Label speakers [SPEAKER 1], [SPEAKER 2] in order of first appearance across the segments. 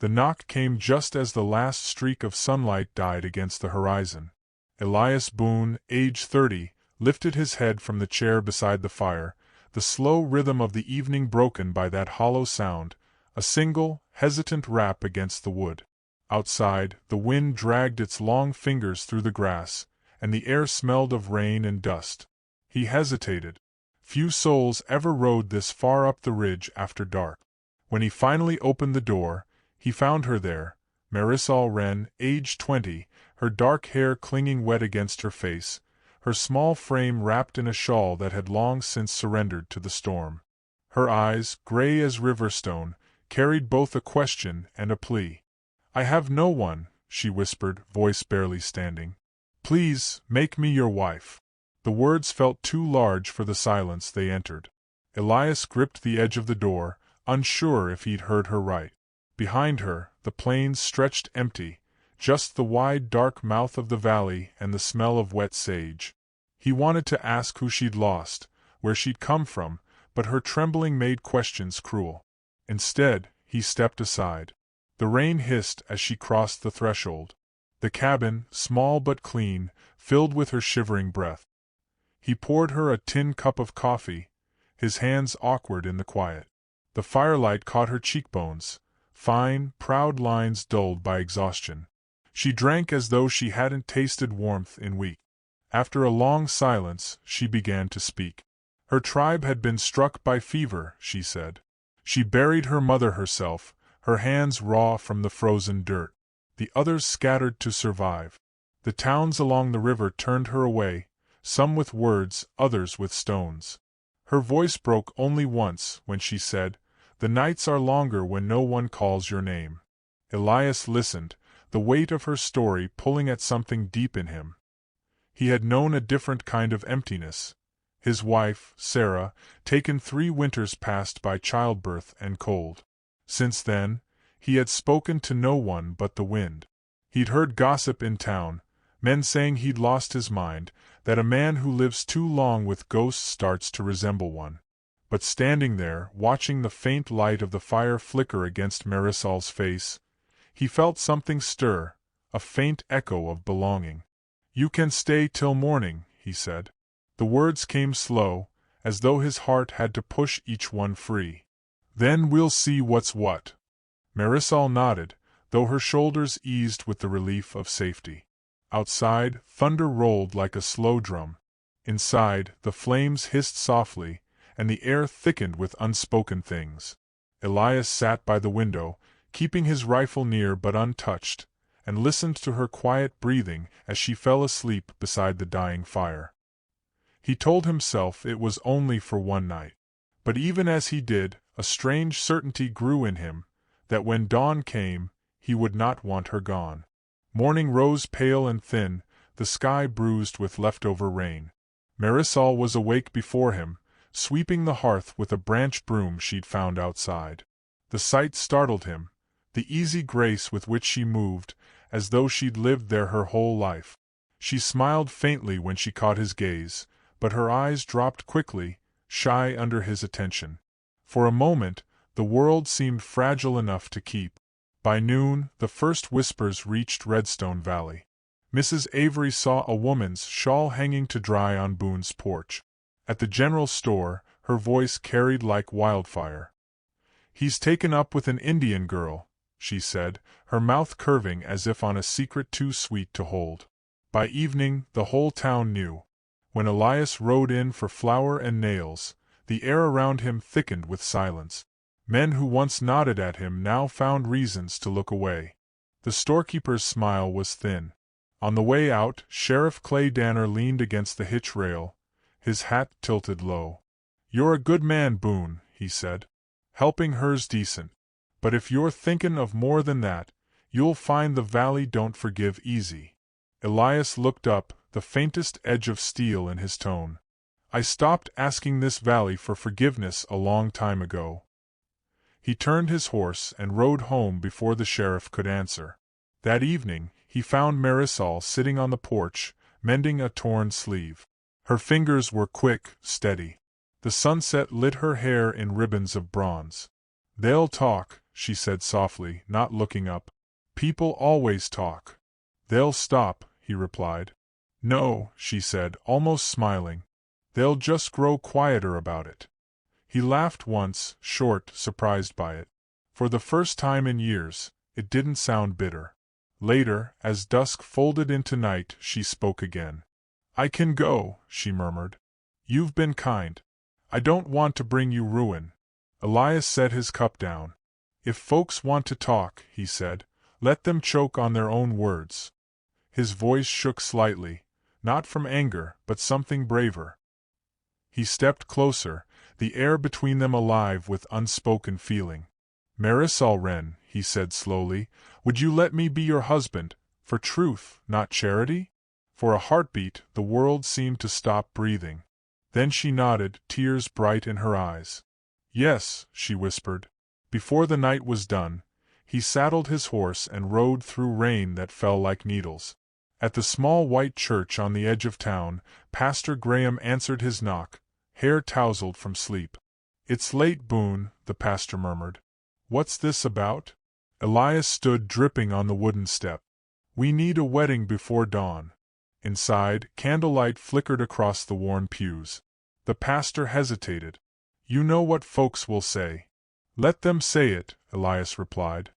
[SPEAKER 1] The knock came just as the last streak of sunlight died against the horizon. Elias Boone, age 30, lifted his head from the chair beside the fire, the slow rhythm of the evening broken by that hollow sound, a single, hesitant rap against the wood. Outside, the wind dragged its long fingers through the grass, and the air smelled of rain and dust. He hesitated. Few souls ever rode this far up the ridge after dark. When he finally opened the door, he found her there, Marisol Wren, age 20, her dark hair clinging wet against her face, her small frame wrapped in a shawl that had long since surrendered to the storm. Her eyes, gray as riverstone, carried both a question and a plea. "I have no one," she whispered, voice barely standing. "Please, make me your wife." The words felt too large for the silence they entered. Elias gripped the edge of the door, unsure if he'd heard her right. Behind her, the plains stretched empty, just the wide dark mouth of the valley and the smell of wet sage. He wanted to ask who she'd lost, where she'd come from, but her trembling made questions cruel. Instead, he stepped aside. The rain hissed as she crossed the threshold. The cabin, small but clean, filled with her shivering breath. He poured her a tin cup of coffee, his hands awkward in the quiet. The firelight caught her cheekbones, fine, proud lines dulled by exhaustion. She drank as though she hadn't tasted warmth in weeks. After a long silence, she began to speak. Her tribe had been struck by fever, she said. She buried her mother herself, her hands raw from the frozen dirt. The others scattered to survive. The towns along the river turned her away, some with words, others with stones. Her voice broke only once when she said, "The nights are longer when no one calls your name." Elias listened, the weight of her story pulling at something deep in him. He had known a different kind of emptiness. His wife, Sarah, taken 3 winters past by childbirth and cold. Since then, he had spoken to no one but the wind. He'd heard gossip in town, men saying he'd lost his mind, that a man who lives too long with ghosts starts to resemble one. But standing there, watching the faint light of the fire flicker against Marisol's face, he felt something stir, a faint echo of belonging. "You can stay till morning," he said. The words came slow, as though his heart had to push each one free. "Then we'll see what's what." Marisol nodded, though her shoulders eased with the relief of safety. Outside, thunder rolled like a slow drum. Inside, the flames hissed softly, and the air thickened with unspoken things. Elias sat by the window, keeping his rifle near but untouched, and listened to her quiet breathing as she fell asleep beside the dying fire. He told himself it was only for one night. But even as he did, a strange certainty grew in him, that when dawn came, he would not want her gone. Morning rose pale and thin, the sky bruised with leftover rain. Marisol was awake before him, sweeping the hearth with a branch broom she'd found outside. The sight startled him, the easy grace with which she moved, as though she'd lived there her whole life. She smiled faintly when she caught his gaze, but her eyes dropped quickly, shy under his attention. For a moment, the world seemed fragile enough to keep. By noon, the first whispers reached Redstone Valley. Mrs. Avery saw a woman's shawl hanging to dry on Boone's porch. At the general store, her voice carried like wildfire. "He's taken up with an Indian girl," she said, her mouth curving as if on a secret too sweet to hold. By evening, the whole town knew. When Elias rode in for flour and nails, the air around him thickened with silence. Men who once nodded at him now found reasons to look away. The storekeeper's smile was thin. On the way out, Sheriff Clay Danner leaned against the hitch rail, his hat tilted low. "You're a good man, Boone," he said. "Helping her's decent. But if you're thinkin' of more than that, you'll find the valley don't forgive easy." Elias looked up, the faintest edge of steel in his tone. "I stopped asking this valley for forgiveness a long time ago." He turned his horse and rode home before the sheriff could answer. That evening, he found Marisol sitting on the porch, mending a torn sleeve. Her fingers were quick, steady. The sunset lit her hair in ribbons of bronze. "They'll talk," she said softly, not looking up. People always talk. They'll stop, he replied. No, she said, almost smiling. They'll just grow quieter about it. He laughed once, short, surprised by it. For the first time in years, it didn't sound bitter. Later, as dusk folded into night, she spoke again. I can go, she murmured. You've been kind. I don't want to bring you ruin. Elias set his cup down. If folks want to talk, he said, let them choke on their own words. His voice shook slightly, not from anger, but something braver. He stepped closer, the air between them alive with unspoken feeling. Marisol Wren, he said slowly, would you let me be your husband, for truth, not charity? For a heartbeat, the world seemed to stop breathing. Then she nodded, tears bright in her eyes. Yes, she whispered. Before the night was done, he saddled his horse and rode through rain that fell like needles. At the small white church on the edge of town, Pastor Graham answered his knock, hair tousled from sleep. It's late, Boone, the pastor murmured. What's this about? Elias stood dripping on the wooden step. We need a wedding before dawn. Inside, candlelight flickered across the worn pews. The pastor hesitated. You know what folks will say. Let them say it, Elias replied.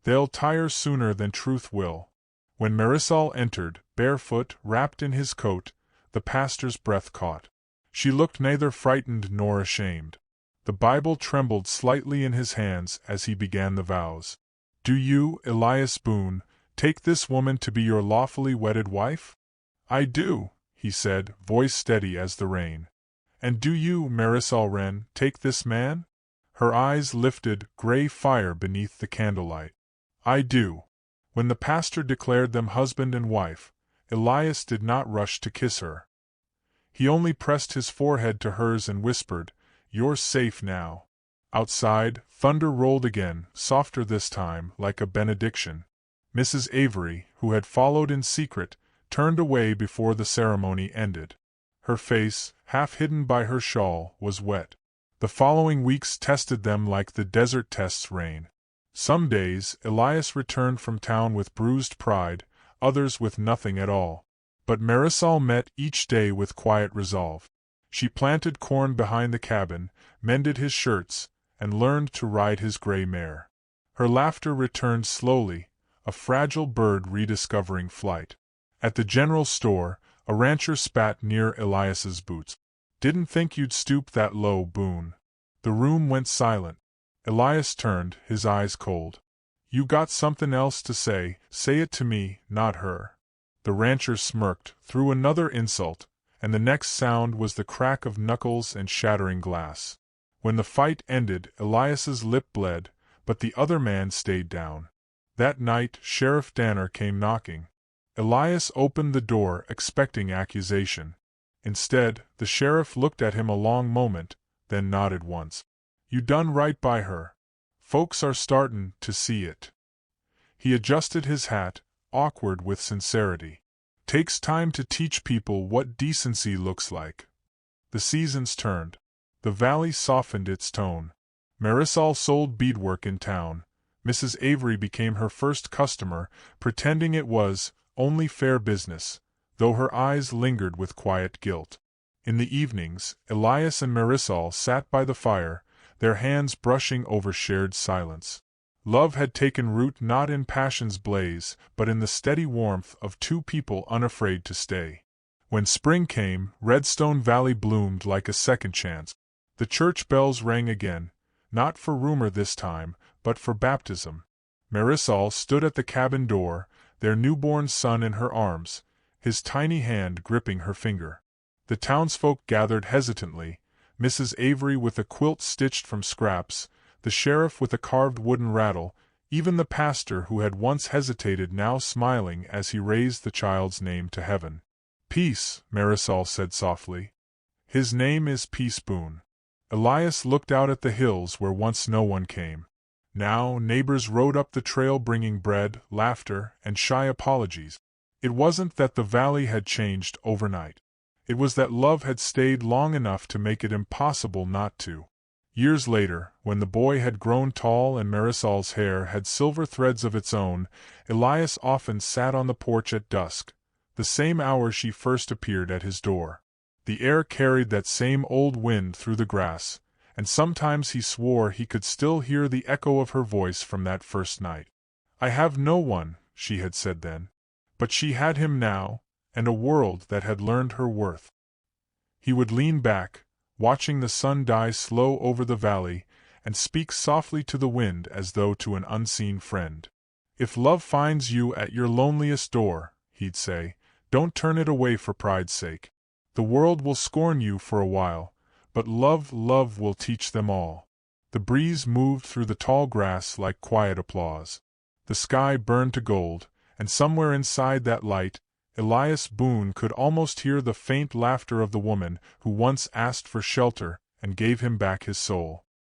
[SPEAKER 1] They'll tire sooner than truth will. When Marisol entered, barefoot, wrapped in his coat, the pastor's breath caught. She looked neither frightened nor ashamed. The Bible trembled slightly in his hands as he began the vows. Do you, Elias Boone, take this woman to be your lawfully wedded wife? I do, he said, voice steady as the rain. And do you, Marisol Wren, take this man? Her eyes lifted, gray fire beneath the candlelight. I do. When the pastor declared them husband and wife, Elias did not rush to kiss her. He only pressed his forehead to hers and whispered, You're safe now. Outside, thunder rolled again, softer this time, like a benediction. Mrs. Avery, who had followed in secret, turned away before the ceremony ended. Her face, half hidden by her shawl, was wet. The following weeks tested them like the desert tests rain. Some days, Elias returned from town with bruised pride, others with nothing at all. But Marisol met each day with quiet resolve. She planted corn behind the cabin, mended his shirts, and learned to ride his gray mare. Her laughter returned slowly, a fragile bird rediscovering flight. At the general store, a rancher spat near Elias's boots. Didn't think you'd stoop that low, Boone. The room went silent. Elias turned, his eyes cold. You got something else to say it to me, not her. The rancher smirked, threw another insult, and the next sound was the crack of knuckles and shattering glass. When the fight ended, Elias's lip bled, but the other man stayed down. That night, Sheriff Danner came knocking. Elias opened the door, expecting accusation. Instead, the sheriff looked at him a long moment, then nodded once. You done right by her. Folks are startin' to see it. He adjusted his hat, awkward with sincerity. Takes time to teach people what decency looks like. The seasons turned. The valley softened its tone. Marisol sold beadwork in town. Mrs. Avery became her first customer, pretending it was only fair business, though her eyes lingered with quiet guilt. In the evenings, Elias and Marisol sat by the fire, their hands brushing over shared silence. Love had taken root not in passion's blaze, but in the steady warmth of two people unafraid to stay. When spring came, Redstone Valley bloomed like a second chance. The church bells rang again, not for rumor this time, but for baptism. Marisol stood at the cabin door, their newborn son in her arms, his tiny hand gripping her finger. The townsfolk gathered hesitantly, Mrs. Avery with a quilt stitched from scraps, the sheriff with a carved wooden rattle, even the pastor who had once hesitated now smiling as he raised the child's name to heaven. Peace, Marisol said softly. His name is Peace Boone. Elias looked out at the hills where once no one came. Now neighbors rode up the trail bringing bread, laughter, and shy apologies. It wasn't that the valley had changed overnight. It was that love had stayed long enough to make it impossible not to. Years later, when the boy had grown tall and Marisol's hair had silver threads of its own, Elias often sat on the porch at dusk, the same hour she first appeared at his door. The air carried that same old wind through the grass, and sometimes he swore he could still hear the echo of her voice from that first night. "I have no one," she had said then. But she had him now, and a world that had learned her worth. He would lean back, watching the sun die slow over the valley, and speak softly to the wind as though to an unseen friend. "If love finds you at your loneliest door," he'd say, "don't turn it away for pride's sake. The world will scorn you for a while, but love will teach them all." The breeze moved through the tall grass like quiet applause. The sky burned to gold, and somewhere inside that light, Elias Boone could almost hear the faint laughter of the woman who once asked for shelter and gave him back his soul.